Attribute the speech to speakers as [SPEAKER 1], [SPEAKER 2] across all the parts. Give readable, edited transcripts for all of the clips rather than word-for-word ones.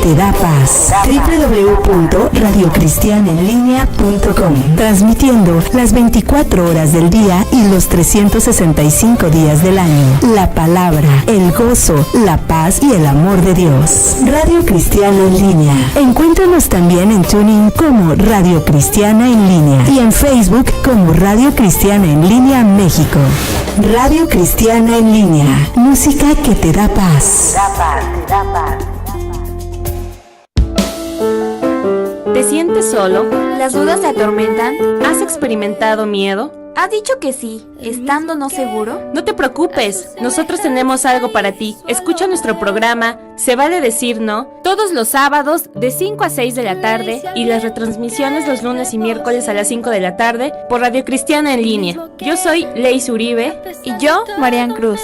[SPEAKER 1] te da paz. www.radiocristianaenlinea.com, transmitiendo las 24 horas del día y los 365 días del año. La palabra, el gozo, la paz y el amor de Dios. Radio Cristiana en Línea. Encuéntranos también en TuneIn como Radio Cristiana en Línea y en Facebook como Radio Cristiana en Línea México. Radio Cristiana en Línea. Música que te da paz.
[SPEAKER 2] ¿Te sientes solo? ¿Las dudas te atormentan? ¿Has experimentado miedo?
[SPEAKER 3] ¿Has dicho que sí, estando no seguro?
[SPEAKER 2] No te preocupes, nosotros tenemos algo para ti. Escucha nuestro programa Se Vale Decir No todos los sábados de 5 a 6 de la tarde y las retransmisiones los lunes y miércoles a las 5 de la tarde por Radio Cristiana en Línea. Yo soy Leis Uribe
[SPEAKER 3] y yo, Marian Cruz.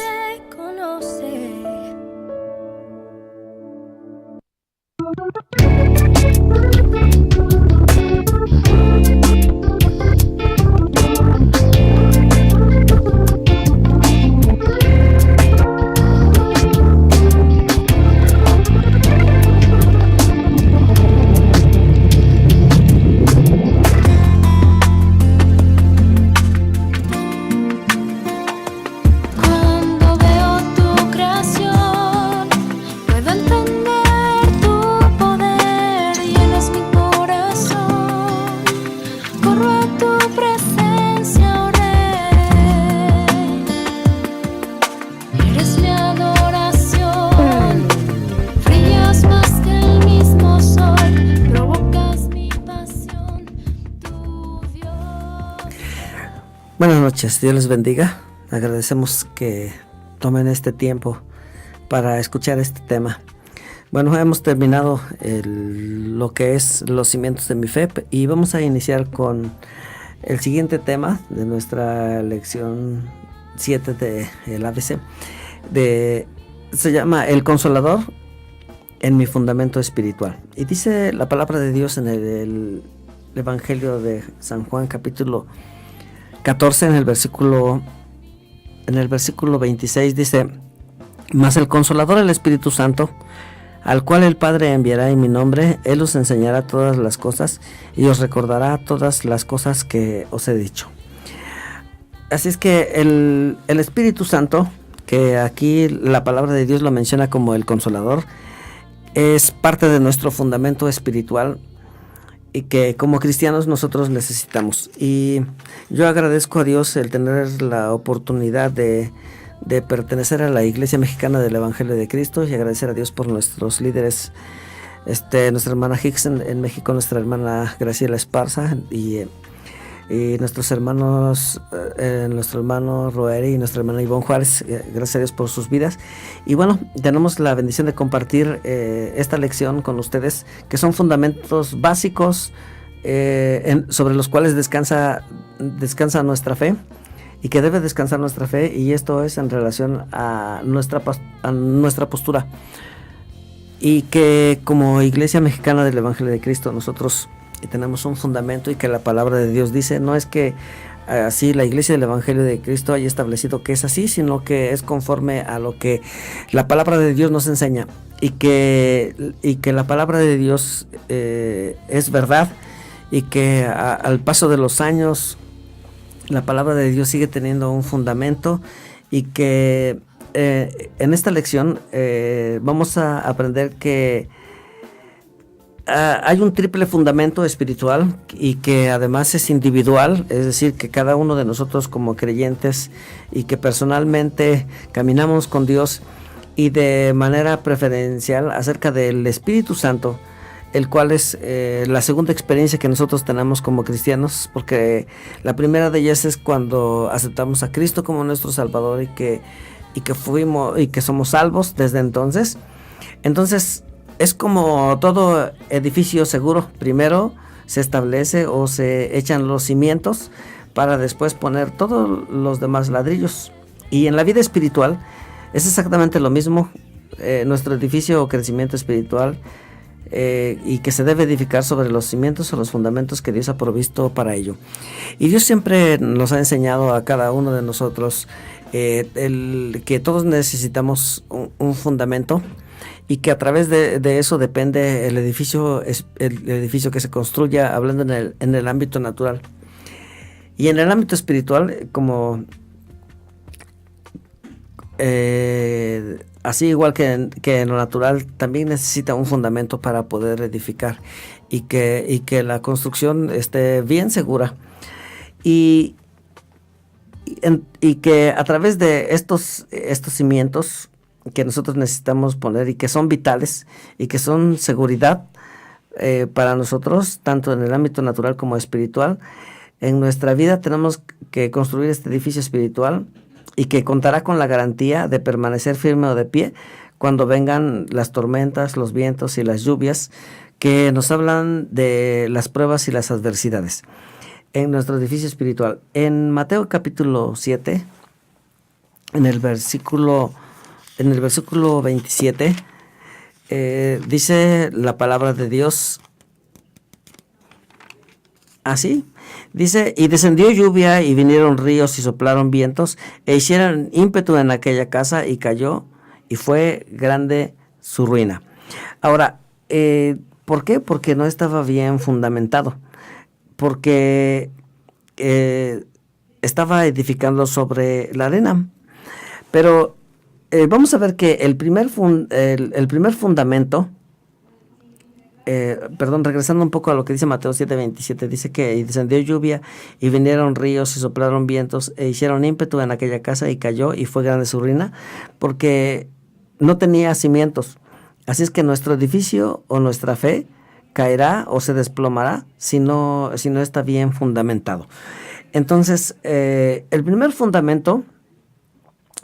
[SPEAKER 4] Buenas noches, Dios les bendiga. Agradecemos que tomen este tiempo para escuchar este tema. Bueno, hemos terminado lo que es los cimientos de mi fe y vamos a iniciar con el siguiente tema de nuestra lección 7 del ABC. Se llama El Consolador en mi fundamento espiritual. Y dice la palabra de Dios en el Evangelio de San Juan, capítulo 14, en el versículo 26, dice: Mas el Consolador, el Espíritu Santo, al cual el Padre enviará en mi nombre, Él os enseñará todas las cosas y os recordará todas las cosas que os he dicho. Así es que el Espíritu Santo, que aquí la palabra de Dios lo menciona como el Consolador, es parte de nuestro fundamento espiritual y que como cristianos nosotros necesitamos. Y yo agradezco a Dios el tener la oportunidad de pertenecer a la Iglesia Mexicana del Evangelio de Cristo, y agradecer a Dios por nuestros líderes, nuestra hermana Hicks en México, nuestra hermana Graciela Esparza y nuestros hermanos, nuestro hermano Roeri y nuestra hermana Ivonne Juárez. Gracias a Dios por sus vidas. Y bueno, tenemos la bendición de compartir esta lección con ustedes, que son fundamentos básicos sobre los cuales descansa nuestra fe, y que debe descansar nuestra fe, y esto es en relación a nuestra postura, y que como Iglesia Mexicana del Evangelio de Cristo nosotros tenemos un fundamento, y que la palabra de Dios dice, no es que así la Iglesia del Evangelio de Cristo haya establecido que es así, sino que es conforme a lo que la palabra de Dios nos enseña, y que la palabra de Dios es verdad, y que al paso de los años la palabra de Dios sigue teniendo un fundamento, y que en esta lección vamos a aprender que hay un triple fundamento espiritual, y que además es individual, es decir, que cada uno de nosotros como creyentes, y que personalmente caminamos con Dios, y de manera preferencial acerca del Espíritu Santo, el cual es la segunda experiencia que nosotros tenemos como cristianos, porque la primera de ellas es cuando aceptamos a Cristo como nuestro Salvador, y que somos salvos desde entonces. Entonces es como todo edificio seguro: primero se establece o se echan los cimientos para después poner todos los demás ladrillos. Y en la vida espiritual es exactamente lo mismo. Nuestro edificio o crecimiento espiritual, y que se debe edificar sobre los cimientos o los fundamentos que Dios ha provisto para ello. Y Dios siempre nos ha enseñado a cada uno de nosotros que todos necesitamos un fundamento, y que a través de eso depende el edificio que se construya, hablando en el ámbito natural. Y en el ámbito espiritual, como así igual que en lo natural, también necesita un fundamento para poder edificar y que la construcción esté bien segura. Y que a través de estos cimientos que nosotros necesitamos poner y que son vitales y que son seguridad para nosotros, tanto en el ámbito natural como espiritual, en nuestra vida tenemos que construir este edificio espiritual y que contará con la garantía de permanecer firme o de pie cuando vengan las tormentas, los vientos y las lluvias que nos hablan de las pruebas y las adversidades en nuestro edificio espiritual. En Mateo capítulo 7, en el versículo 27, dice la palabra de Dios así. Dice: y descendió lluvia y vinieron ríos y soplaron vientos e hicieron ímpetu en aquella casa y cayó y fue grande su ruina. Ahora, ¿por qué? Porque no estaba bien fundamentado. Porque estaba edificando sobre la arena. Pero vamos a ver que el primer fundamento, regresando un poco a lo que dice Mateo 7:27, dice que y descendió lluvia y vinieron ríos y soplaron vientos e hicieron ímpetu en aquella casa y cayó y fue grande su ruina, porque no tenía cimientos. Así es que nuestro edificio o nuestra fe caerá o se desplomará si no está bien fundamentado. Entonces, el primer fundamento,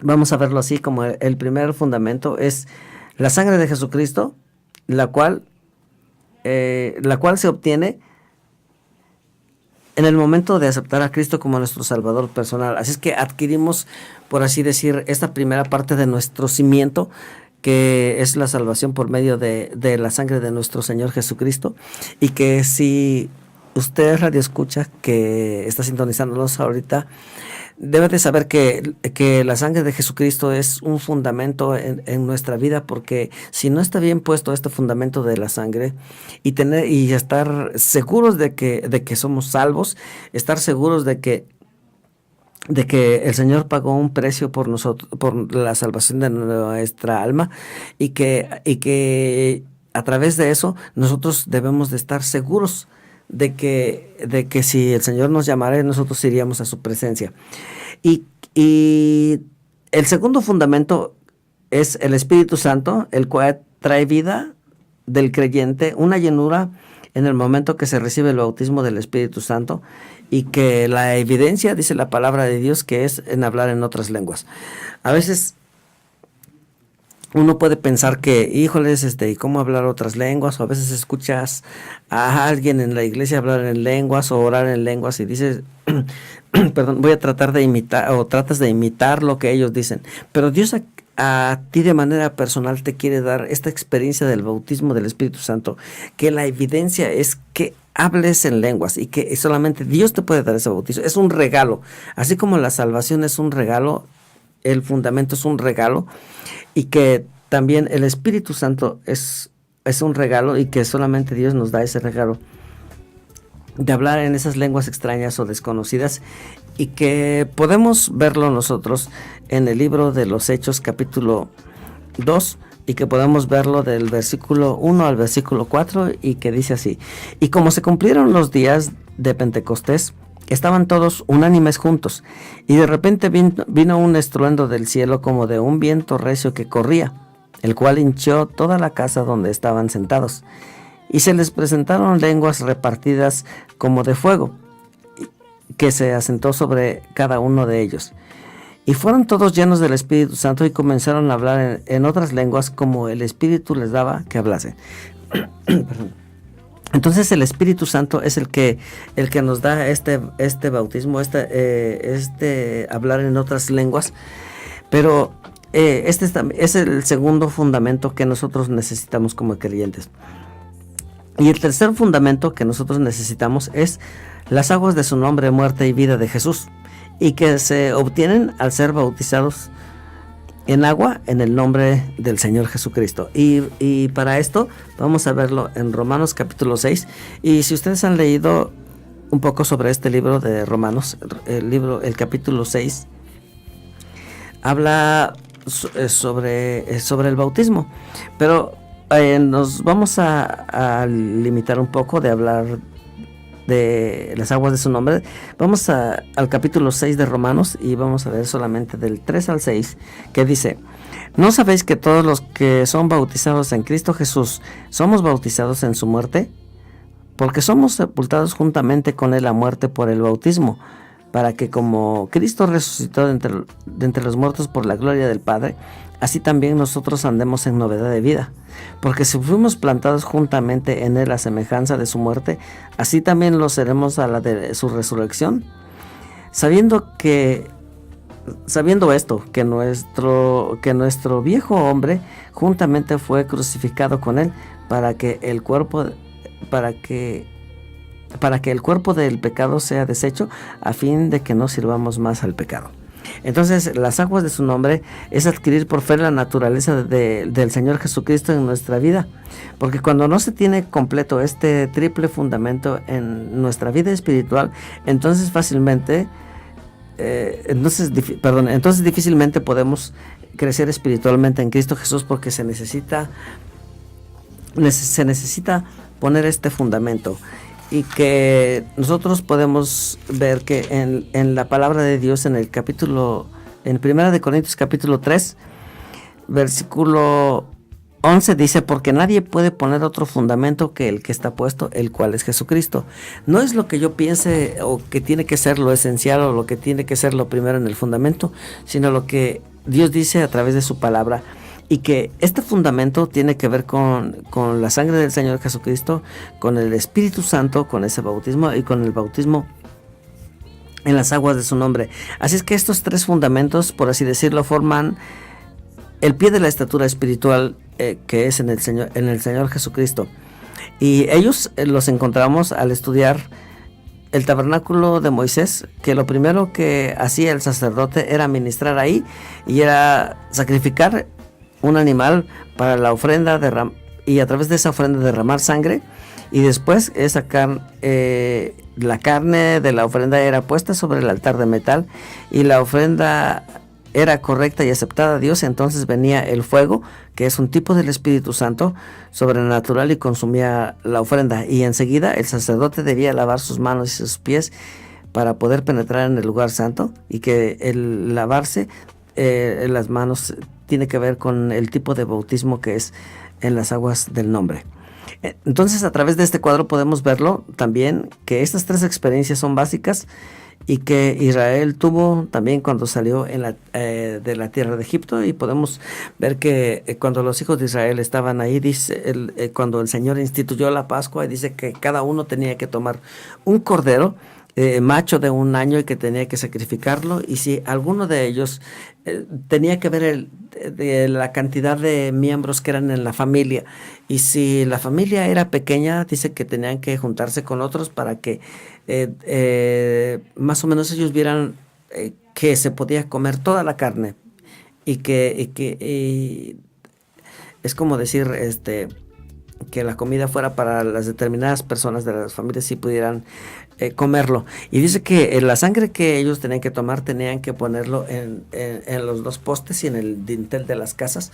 [SPEAKER 4] vamos a verlo así, como el primer fundamento es la sangre de Jesucristo, la cual se obtiene en el momento de aceptar a Cristo como nuestro Salvador personal. Así es que adquirimos, por así decir, esta primera parte de nuestro cimiento, que es la salvación por medio de la sangre de nuestro Señor Jesucristo. Y que si usted radioescucha que está sintonizándonos ahorita, debe de saber que la sangre de Jesucristo es un fundamento en nuestra vida, porque si no está bien puesto este fundamento de la sangre y estar seguros de que somos salvos, estar seguros de que el Señor pagó un precio por nosotros, por la salvación de nuestra alma, y que a través de eso nosotros debemos de estar seguros de que si el Señor nos llamara, nosotros iríamos a su presencia. Y el segundo fundamento es el Espíritu Santo, el cual trae vida del creyente, una llenura en el momento que se recibe el bautismo del Espíritu Santo, y que la evidencia, dice la palabra de Dios, que es en hablar en otras lenguas. A veces uno puede pensar que, híjoles, ¿y cómo hablar otras lenguas? O a veces escuchas a alguien en la iglesia hablar en lenguas o orar en lenguas y dices, perdón, voy a tratar de imitar, o tratas de imitar lo que ellos dicen. Pero Dios a ti de manera personal te quiere dar esta experiencia del bautismo del Espíritu Santo, que la evidencia es que hables en lenguas y que solamente Dios te puede dar ese bautismo. Es un regalo. Así como la salvación es un regalo, el fundamento es un regalo, y que también el Espíritu Santo es un regalo, y que solamente Dios nos da ese regalo de hablar en esas lenguas extrañas o desconocidas, y que podemos verlo nosotros en el libro de los Hechos capítulo 2, y que podemos verlo del versículo 1 al versículo 4, y que dice así: y como se cumplieron los días de Pentecostés, estaban todos unánimes juntos, y de repente vino un estruendo del cielo como de un viento recio que corría, el cual hinchió toda la casa donde estaban sentados, y se les presentaron lenguas repartidas como de fuego, que se asentó sobre cada uno de ellos. Y fueron todos llenos del Espíritu Santo y comenzaron a hablar en otras lenguas como el Espíritu les daba que hablase. Entonces el Espíritu Santo es el que nos da este bautismo, este hablar en otras lenguas. Pero este es el segundo fundamento que nosotros necesitamos como creyentes. Y el tercer fundamento que nosotros necesitamos es las aguas de su nombre, muerte y vida de Jesús, y que se obtienen al ser bautizados en agua en el nombre del Señor Jesucristo. Y para esto vamos a verlo en Romanos capítulo 6. Y si ustedes han leído un poco sobre este libro de Romanos, el capítulo 6 habla sobre el bautismo, pero nos vamos a limitar un poco de hablar de las aguas de su nombre. Vamos al capítulo 6 de Romanos y vamos a ver solamente del 3 al 6, que dice: ¿No sabéis que todos los que son bautizados en Cristo Jesús somos bautizados en su muerte? Porque somos sepultados juntamente con él a muerte por el bautismo, para que como Cristo resucitó de entre los muertos por la gloria del Padre, así también nosotros andemos en novedad de vida. Porque si fuimos plantados juntamente en él a semejanza de su muerte, así también lo seremos a la de su resurrección. Sabiendo esto, que nuestro viejo hombre juntamente fue crucificado con él, para que el cuerpo del pecado sea deshecho, a fin de que no sirvamos más al pecado. Entonces, las aguas de su nombre es adquirir por fe la naturaleza del Señor Jesucristo en nuestra vida, porque cuando no se tiene completo este triple fundamento en nuestra vida espiritual, entonces difícilmente podemos crecer espiritualmente en Cristo Jesús, porque se necesita poner este fundamento. Y que nosotros podemos ver que en la palabra de Dios, en 1 de Corintios capítulo 3, versículo 11, dice: porque nadie puede poner otro fundamento que el que está puesto, el cual es Jesucristo. No es lo que yo piense o que tiene que ser lo esencial o lo que tiene que ser lo primero en el fundamento, sino lo que Dios dice a través de su palabra. Y que este fundamento tiene que ver con la sangre del Señor Jesucristo, con el Espíritu Santo, con ese bautismo y con el bautismo en las aguas de su nombre. Así es que estos tres fundamentos, por así decirlo, forman el pie de la estatura espiritual que es en el Señor Jesucristo. Y ellos los encontramos al estudiar el tabernáculo de Moisés, que lo primero que hacía el sacerdote era ministrar ahí y era sacrificar un animal para la ofrenda, y a través de esa ofrenda derramar sangre, y después la carne de la ofrenda era puesta sobre el altar de metal, y la ofrenda era correcta y aceptada a Dios. Entonces venía el fuego, que es un tipo del Espíritu Santo sobrenatural, y consumía la ofrenda, y enseguida el sacerdote debía lavar sus manos y sus pies para poder penetrar en el lugar santo, y que el lavarse las manos tiene que ver con el tipo de bautismo que es en las aguas del nombre. Entonces, a través de este cuadro podemos verlo también, que estas tres experiencias son básicas y que Israel tuvo también cuando salió de la tierra de Egipto. Y podemos ver que cuando los hijos de Israel estaban ahí, cuando el Señor instituyó la Pascua, dice que cada uno tenía que tomar un cordero macho de 1 año, y que tenía que sacrificarlo. Y si alguno de ellos tenía que ver de la cantidad de miembros que eran en la familia, y si la familia era pequeña, dice que tenían que juntarse con otros para que más o menos ellos vieran que se podía comer toda la carne, y que es como decir que la comida fuera para las determinadas personas de las familias, si pudieran comerlo. Y dice que la sangre que ellos tenían que tomar, tenían que ponerlo en los 2 postes y en el dintel de las casas.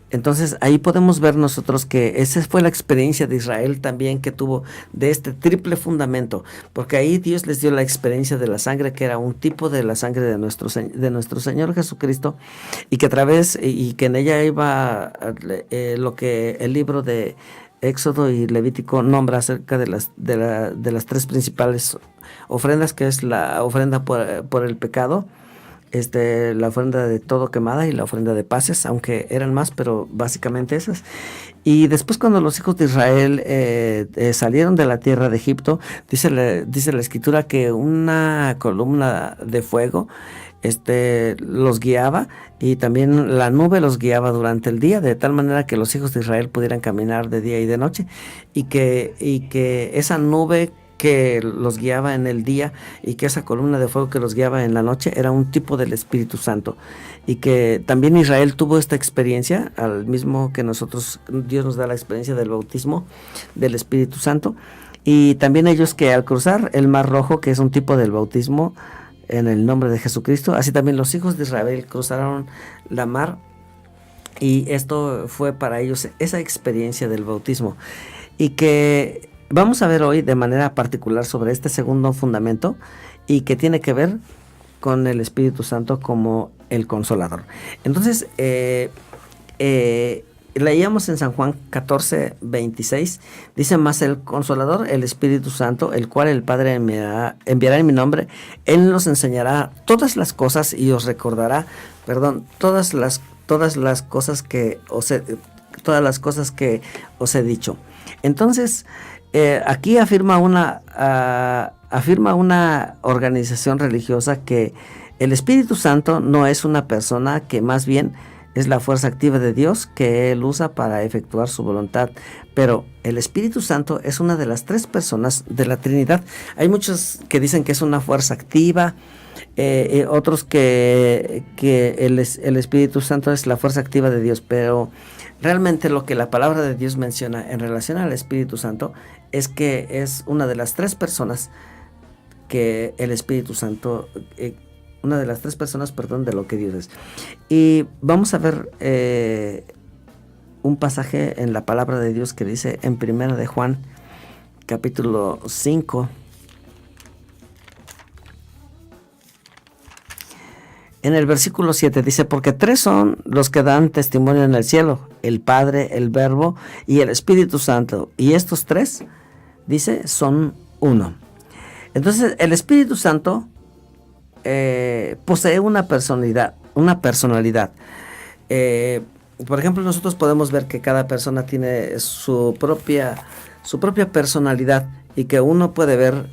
[SPEAKER 4] Entonces ahí podemos ver nosotros que esa fue la experiencia de Israel también, que tuvo de este triple fundamento, porque ahí Dios les dio la experiencia de la sangre, que era un tipo de la sangre de nuestro Señor Jesucristo, y que a través, y que en ella iba lo que el libro de Éxodo y Levítico nombra acerca de las 3 principales ofrendas, que es la ofrenda por el pecado, la ofrenda de todo quemada y la ofrenda de paces, aunque eran más, pero básicamente esas. Y después, cuando los hijos de Israel salieron de la tierra de Egipto, dice la escritura que una columna de fuego los guiaba, y también la nube los guiaba durante el día, de tal manera que los hijos de Israel pudieran caminar de día y de noche, y que esa nube que los guiaba en el día y que esa columna de fuego que los guiaba en la noche era un tipo del Espíritu Santo, y que también Israel tuvo esta experiencia, al mismo que nosotros, Dios nos da la experiencia del bautismo del Espíritu Santo, y también ellos que al cruzar el Mar Rojo, que es un tipo del bautismo en el nombre de Jesucristo, así también los hijos de Israel cruzaron la mar, y esto fue para ellos esa experiencia del bautismo, y que vamos a ver hoy de manera particular sobre este segundo fundamento, y que tiene que ver con el Espíritu Santo como el Consolador. Entonces, leíamos en San Juan 14:26, dice: más el Consolador, el Espíritu Santo, el cual el Padre enviará en mi nombre, Él nos enseñará todas las cosas y os recordará, todas las cosas que os he dicho. Entonces, aquí afirma una organización religiosa que el Espíritu Santo no es una persona, que más bien es la fuerza activa de Dios que Él usa para efectuar su voluntad. Pero el Espíritu Santo es una de las 3 personas de la Trinidad. Hay muchos que dicen que es una fuerza activa, otros que el Espíritu Santo es la fuerza activa de Dios, pero realmente lo que la palabra de Dios menciona en relación al Espíritu Santo es que es una de las 3 personas que el Espíritu Santo, una de las 3 personas, de lo que Dios es. Y vamos a ver un pasaje en la palabra de Dios que dice en 1 de Juan, capítulo 5, en el versículo 7, dice: porque 3 son los que dan testimonio en el cielo, el Padre, el Verbo y el Espíritu Santo, y estos 3, dice, son uno. Entonces, el Espíritu Santo posee una personalidad. Por ejemplo, nosotros podemos ver que cada persona tiene su propia personalidad, y que uno puede ver,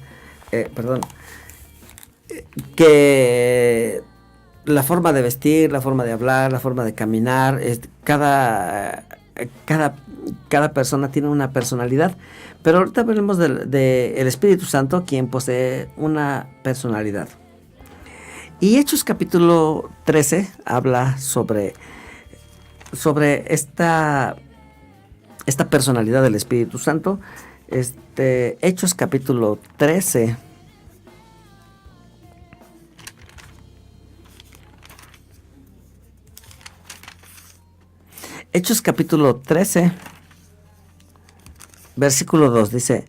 [SPEAKER 4] que la forma de vestir, la forma de hablar, la forma de caminar, cada persona tiene una personalidad. Pero ahorita hablemos del Espíritu Santo, quien posee una personalidad. Y Hechos capítulo 13 habla sobre esta personalidad del Espíritu Santo. Hechos capítulo 13. Hechos capítulo 13, versículo 2, dice: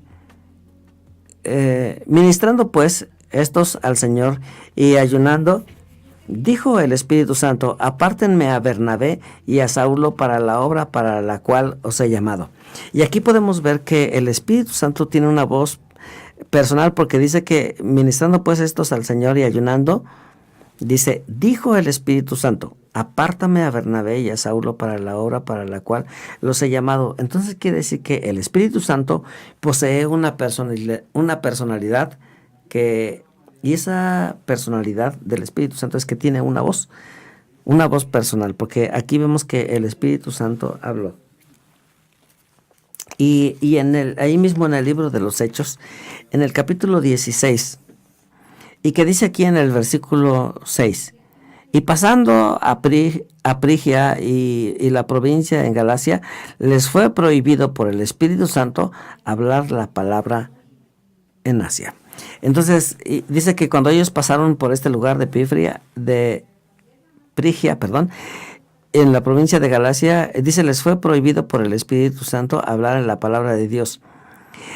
[SPEAKER 4] ministrando pues estos al Señor y ayunando, dijo el Espíritu Santo: apártenme a Bernabé y a Saulo para la obra para la cual os he llamado. Y aquí podemos ver que el Espíritu Santo tiene una voz personal, porque dice que ministrando pues estos al Señor y ayunando, dice: dijo el Espíritu Santo: apártame a Bernabé y a Saulo para la obra para la cual los he llamado. Entonces quiere decir que el Espíritu Santo posee una personalidad y esa personalidad del Espíritu Santo es que tiene una voz personal, porque aquí vemos que el Espíritu Santo habló. Y ahí mismo en el libro de los Hechos, en el capítulo 16, y que dice aquí en el versículo 6: y pasando a Frigia y la provincia en Galacia, les fue prohibido por el Espíritu Santo hablar la palabra en Asia. Entonces, dice que cuando ellos pasaron por este lugar de Frigia, en la provincia de Galacia, dice, les fue prohibido por el Espíritu Santo hablar en la palabra de Dios.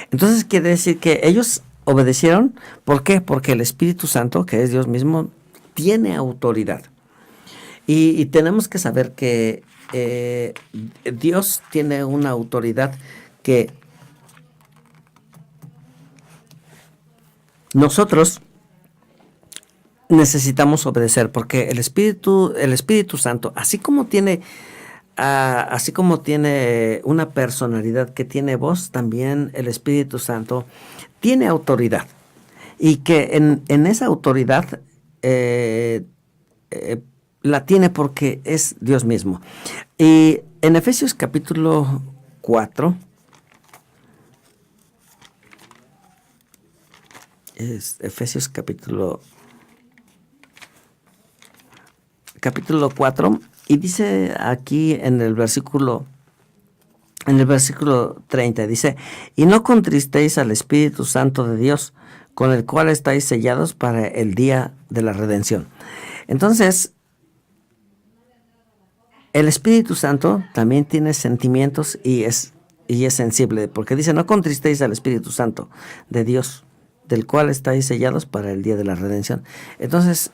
[SPEAKER 4] Entonces quiere decir que ellos obedecieron. ¿Por qué? Porque el Espíritu Santo, que es Dios mismo, tiene autoridad. Y tenemos que saber que Dios tiene una autoridad que nosotros necesitamos obedecer, porque el Espíritu Santo, así como tiene una personalidad que tiene voz, también el Espíritu Santo tiene autoridad, y que en esa autoridad la tiene porque es Dios mismo. Y en Efesios capítulo 4, Es Efesios capítulo 4, y dice aquí en el versículo 30, dice: y no contristéis al Espíritu Santo de Dios, con el cual estáis sellados para el día de la redención. Entonces, el Espíritu Santo también tiene sentimientos y es sensible, porque dice: no contristéis al Espíritu Santo de Dios, del cual estáis sellados para el día de la redención. Entonces,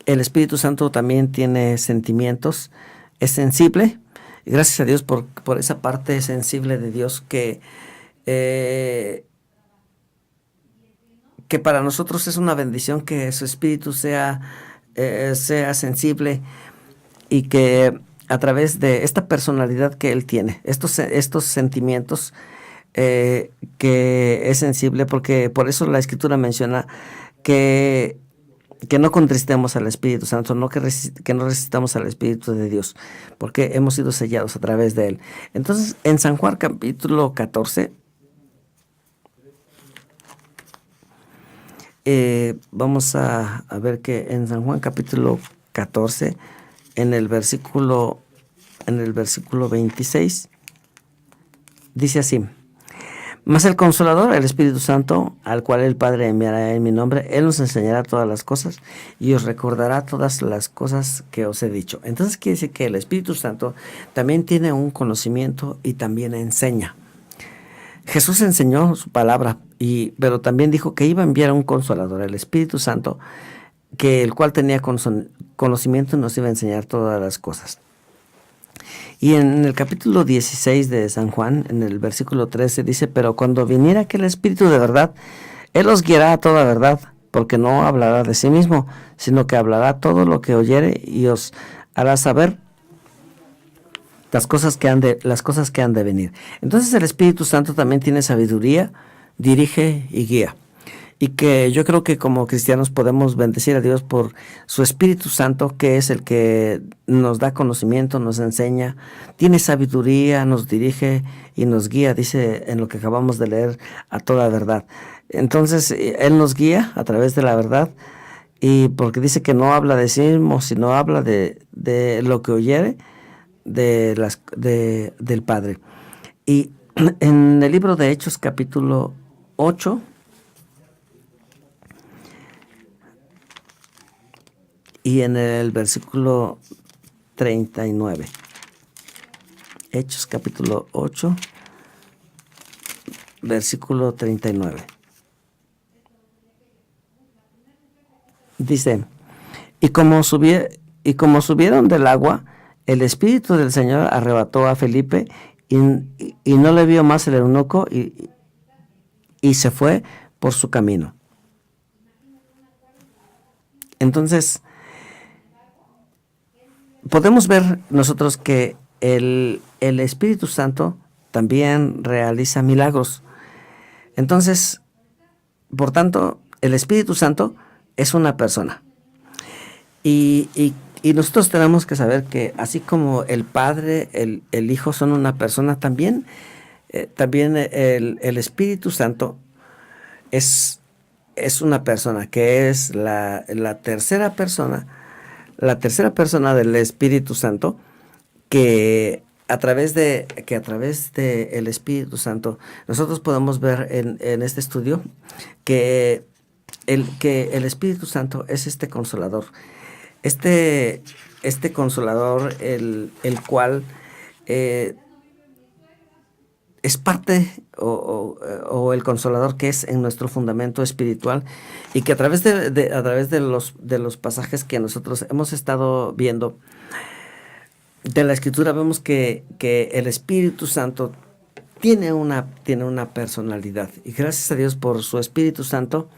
[SPEAKER 4] el Espíritu Santo también tiene sentimientos, es sensible. Y gracias a Dios por esa parte sensible de Dios que para nosotros es una bendición que su Espíritu sea sensible, y que a través de esta personalidad que Él tiene, estos sentimientos, que es sensible, porque por eso la Escritura menciona que no contristemos al Espíritu Santo, que no resistamos al Espíritu de Dios, porque hemos sido sellados a través de Él. Entonces, en San Juan capítulo 14, vamos a ver que en San Juan capítulo 14, en el versículo 26, dice así: mas el Consolador, el Espíritu Santo, al cual el Padre enviará en mi nombre, Él nos enseñará todas las cosas y os recordará todas las cosas que os he dicho. Entonces quiere decir que el Espíritu Santo también tiene un conocimiento y también enseña. Jesús enseñó su palabra, pero también dijo que iba a enviar a un Consolador, el Espíritu Santo, el cual tenía conocimiento y nos iba a enseñar todas las cosas. Y en el capítulo 16 de San Juan, en el versículo 13, dice: pero cuando viniera aquel Espíritu de verdad, Él os guiará a toda verdad, porque no hablará de sí mismo, sino que hablará todo lo que oyere y os hará saber las cosas que han de venir. Entonces el Espíritu Santo también tiene sabiduría, dirige y guía. Y que yo creo que como cristianos podemos bendecir a Dios por su Espíritu Santo, que es el que nos da conocimiento, nos enseña, tiene sabiduría, nos dirige y nos guía, dice en lo que acabamos de leer, a toda verdad. Entonces, Él nos guía a través de la verdad, y porque dice que no habla de sí mismo, sino habla de lo que oyere del Padre. Y en el libro de Hechos, capítulo 8, y en el versículo 39. Hechos capítulo 8, versículo 39. Dice: y como subieron del agua, el Espíritu del Señor arrebató a Felipe, y no le vio más el eunuco, y se fue por su camino. Entonces, podemos ver nosotros que el Espíritu Santo también realiza milagros. Entonces, por tanto, el Espíritu Santo es una persona. Y nosotros tenemos que saber que así como el Padre, el Hijo son una persona, también el Espíritu Santo es una persona, que es la tercera persona del Espíritu Santo, que a través de el Espíritu Santo nosotros podemos ver en este estudio que el Espíritu Santo es este Consolador, este Consolador, el cual es parte o el Consolador que es en nuestro fundamento espiritual, y que a través de los pasajes que nosotros hemos estado viendo de la Escritura, vemos que el Espíritu Santo tiene una personalidad, y gracias a Dios por su Espíritu Santo,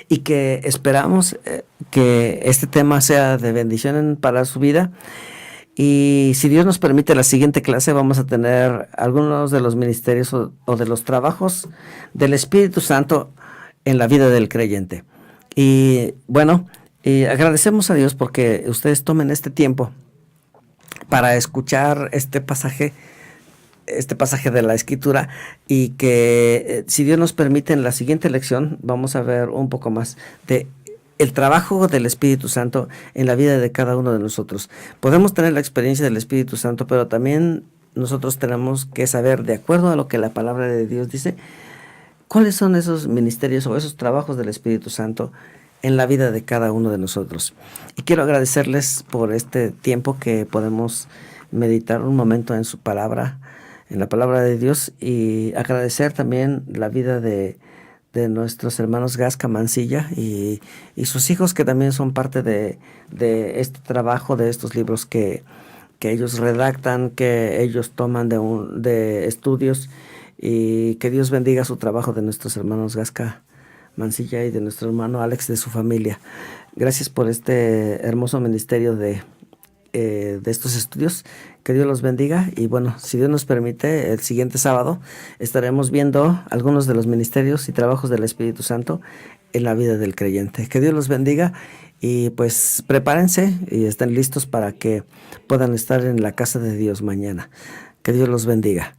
[SPEAKER 4] y que esperamos que este tema sea de bendición para su vida. Y si Dios nos permite, la siguiente clase vamos a tener algunos de los ministerios o de los trabajos del Espíritu Santo en la vida del creyente. Y bueno, agradecemos a Dios porque ustedes tomen este tiempo para escuchar este pasaje este pasaje de la Escritura, y que si Dios nos permite, en la siguiente lección vamos a ver un poco más de el trabajo del Espíritu Santo en la vida de cada uno de nosotros. Podemos tener la experiencia del Espíritu Santo, pero también nosotros tenemos que saber, de acuerdo a lo que la palabra de Dios dice, cuáles son esos ministerios o esos trabajos del Espíritu Santo en la vida de cada uno de nosotros. Y quiero agradecerles por este tiempo que podemos meditar un momento en su palabra, en la palabra de Dios, y agradecer también la vida de nuestros hermanos Gasca Mancilla y sus hijos, que también son parte de este trabajo, de estos libros que ellos redactan, que ellos toman de estudios, y que Dios bendiga su trabajo, de nuestros hermanos Gasca Mancilla y de nuestro hermano Alex, de su familia. Gracias por este hermoso ministerio de estos estudios. Que Dios los bendiga, y bueno, si Dios nos permite, el siguiente sábado estaremos viendo algunos de los ministerios y trabajos del Espíritu Santo en la vida del creyente. Que Dios los bendiga, y pues prepárense y estén listos para que puedan estar en la casa de Dios mañana. Que Dios los bendiga.